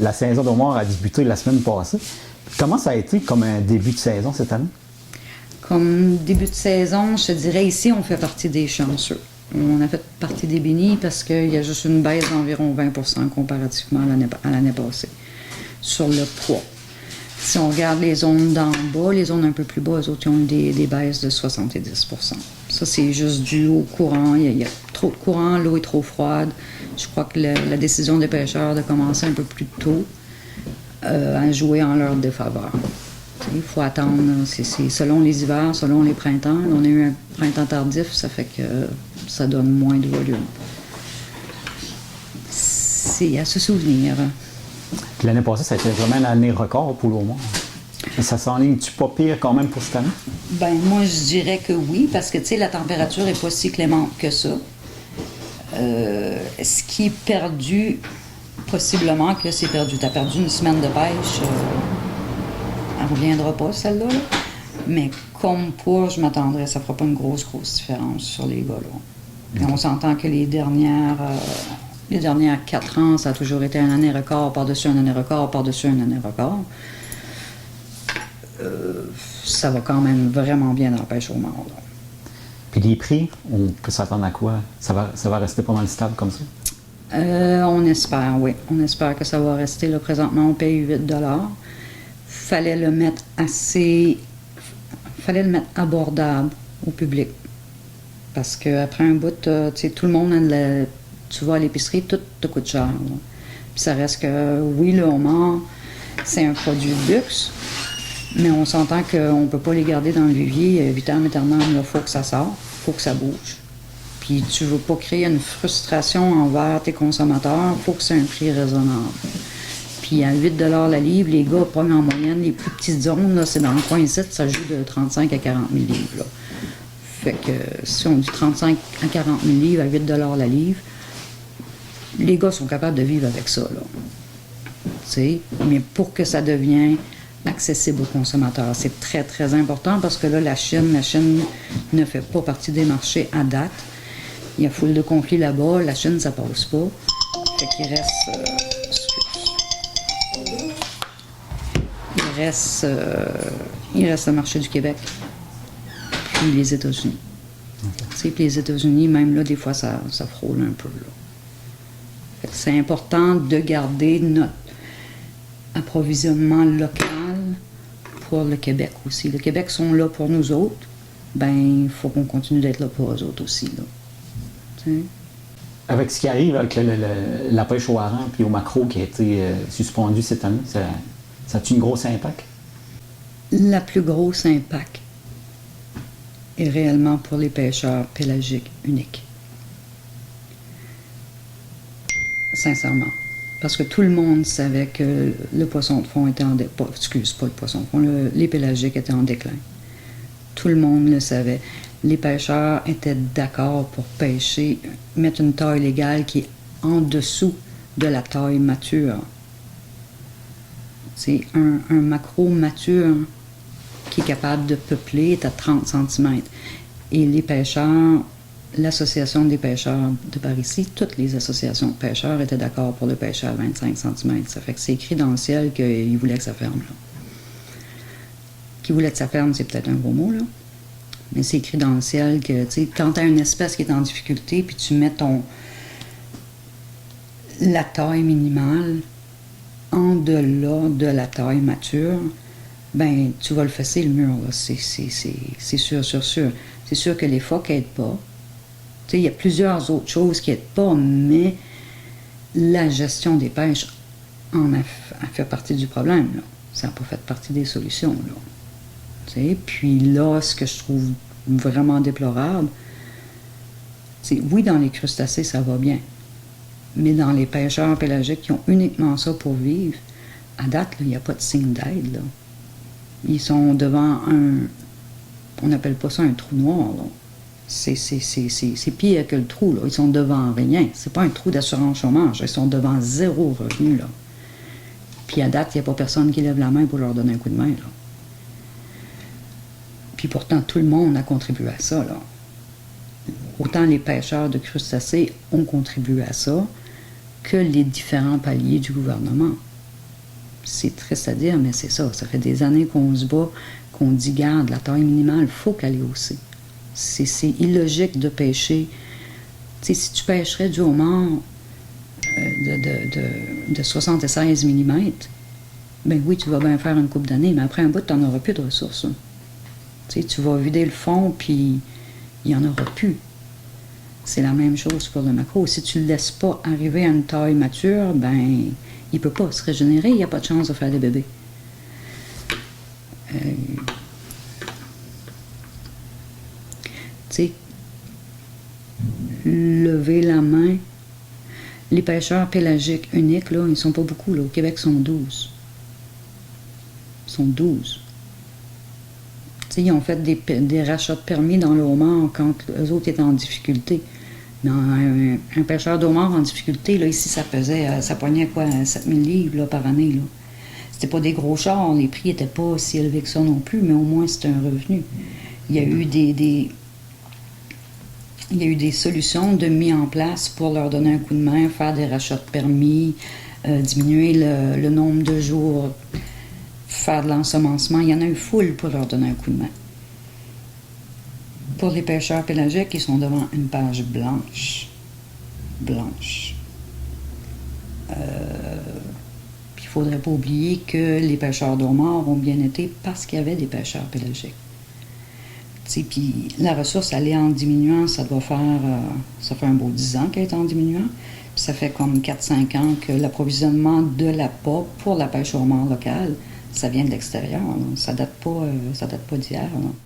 La saison d'homard a débuté la semaine passée. Comment ça a été comme un début de saison cette année? Comme début de saison, je te dirais, ici, on fait partie des chanceux. On a fait partie des bénis parce qu'il y a juste une baisse d'environ 20% comparativement à l'année passée sur le poids. Si on regarde les zones d'en bas, les zones un peu plus bas, eux autres, ils ont eu des baisses de 70%. Ça, c'est juste dû au courant. Il y a trop de courant, l'eau est trop froide. Je crois que la décision des pêcheurs de commencer un peu plus tôt a joué en leur défaveur. Il faut attendre, c'est selon les hivers, selon les printemps. On a eu un printemps tardif, ça fait que ça donne moins de volume. C'est à se souvenir. Puis l'année passée, ça a été vraiment une année record pour l'homard. Ça s'enligne-tu pas pire quand même pour cette année? Ben moi, je dirais que oui, parce que, tu sais, la température n'est pas si clémente que ça. Ce qui est perdu, possiblement que c'est perdu. Tu as perdu une semaine de pêche, elle ne reviendra pas, celle-là. Là. Mais comme pour, je m'attendrais, ça ne fera pas une grosse différence sur les gars. Là. Et on s'entend que les dernières 4 ans, ça a toujours été un année record, par-dessus un année record, par-dessus un année record. Ça va quand même vraiment bien dans la pêche au mort. Là. Puis les prix, on peut s'attendre à quoi? Ça va rester pas mal stable comme ça? On espère, oui. On espère que ça va rester. Là, présentement, on paye 8 $. Fallait le mettre abordable au public. Parce qu'après un bout, tu sais, tout le monde a tu vas à l'épicerie, tout te coûte cher. Là. Puis ça reste que, oui, le homard, c'est un produit de luxe, mais on s'entend qu'on ne peut pas les garder dans le vivier vitam aeternam. Il faut que ça sorte, il faut que ça bouge. Puis tu ne veux pas créer une frustration envers tes consommateurs, il faut que c'est un prix raisonnable. Puis à 8 $ la livre, les gars prennent en moyenne les plus petites zones, là, c'est dans le coin ici, ça joue de 35 à 40 000 livres. Là. Fait que si on dit 35 à 40 000 livres à 8 $ la livre, les gars sont capables de vivre avec ça. Là. T'sais? Mais pour que ça devienne accessible aux consommateurs, c'est très, très important parce que là, la Chine ne fait pas partie des marchés à date. Il y a foule de conflits là-bas. La Chine, ça passe pas. Fait qu'il reste le marché du Québec, puis les États-Unis. Okay. Puis les États-Unis, même là, des fois, ça frôle un peu. Là. Fait que c'est important de garder notre approvisionnement local pour le Québec aussi. Le Québec sont là pour nous autres, ben il faut qu'on continue d'être là pour eux autres aussi. Là. T'sais? Avec ce qui arrive avec la pêche au hareng puis au maquereau qui a été suspendu cette année, ça a-tu une grosse impact? La plus grosse impact est réellement pour les pêcheurs pélagiques uniques. Sincèrement. Parce que tout le monde savait que le poisson de fond était pas le poisson de fond, les pélagiques étaient en déclin. Tout le monde le savait. Les pêcheurs étaient d'accord pour pêcher, mettre une taille légale qui est en dessous de la taille mature. C'est un maquereau mature qui est capable de peupler est à 30 cm. Et les pêcheurs, l'Association des pêcheurs de par ici, toutes les associations de pêcheurs étaient d'accord pour le pêcher à 25 cm. Ça fait que c'est écrit dans le ciel qu'ils voulaient que ça ferme. Là. Qu'ils voulaient que ça ferme, c'est peut-être un gros mot, là. Mais c'est écrit dans le ciel que, tu sais, quand tu as une espèce qui est en difficulté, puis tu mets la taille minimale en delà de la taille mature, ben tu vas le fesser le mur, là. C'est sûr, sûr, sûr. C'est sûr que les phoques n'aident pas. Tu sais, il y a plusieurs autres choses qui n'aident pas, mais la gestion des pêches en a fait partie du problème, là. Ça n'a pas fait partie des solutions, là. Tu sais, puis là, ce que je trouve vraiment déplorable, c'est oui, dans les crustacés, ça va bien. Mais dans les pêcheurs pélagiques qui ont uniquement ça pour vivre, à date, il n'y a pas de signe d'aide, là. Ils sont devant on n'appelle pas ça un trou noir, là. C'est pire que le trou, là. Ils sont devant rien. C'est pas un trou d'assurance chômage. Ils sont devant zéro revenu, là. Puis à date, il n'y a pas personne qui lève la main pour leur donner un coup de main, là. Puis pourtant, tout le monde a contribué à ça, là. Autant les pêcheurs de crustacés ont contribué à ça que les différents paliers du gouvernement. C'est triste à dire, mais c'est ça. Ça fait des années qu'on se bat, qu'on dit, garde, la taille minimale, il faut qu'elle est haussée. C'est illogique de pêcher. Tu sais, si tu pêcherais du homard de 76 mm, ben oui, tu vas bien faire une couple d'années, mais après un bout, tu n'en auras plus de ressources. Hein. Tu sais, tu vas vider le fond, puis il n'y en aura plus. C'est la même chose pour le maquereau. Si tu ne le laisses pas arriver à une taille mature, ben il ne peut pas se régénérer, il n'y a pas de chance de faire des bébés. Tu sais, lever la main. Les pêcheurs pélagiques uniques, là, ils ne sont pas beaucoup. Là. Au Québec, ils sont 12. Ils sont 12. Tu sais, ils ont fait des rachats de permis dans le homard quand eux autres étaient en difficulté. Non, un pêcheur d'homard en difficulté, là, ici, ça pognait quoi, 7000 livres là, par année. Là. C'était pas des gros chars, les prix n'étaient pas si élevés que ça non plus, mais au moins c'était un revenu. Il y a eu des solutions de mis en place pour leur donner un coup de main, faire des rachats de permis, diminuer le nombre de jours, faire de l'ensemencement. Il y en a eu foule pour leur donner un coup de main. Pour les pêcheurs pélagiques, ils sont devant une page blanche. Blanche. Puis il ne faudrait pas oublier que les pêcheurs d'homards ont bien été parce qu'il y avait des pêcheurs pélagiques. Puis la ressource, elle est en diminuant, ça fait un beau 10 ans qu'elle est en diminuant. Puis ça fait comme 4-5 ans que l'approvisionnement de l'appât pour la pêche au homard locale, ça vient de l'extérieur. Là. Ça date pas d'hier. Là.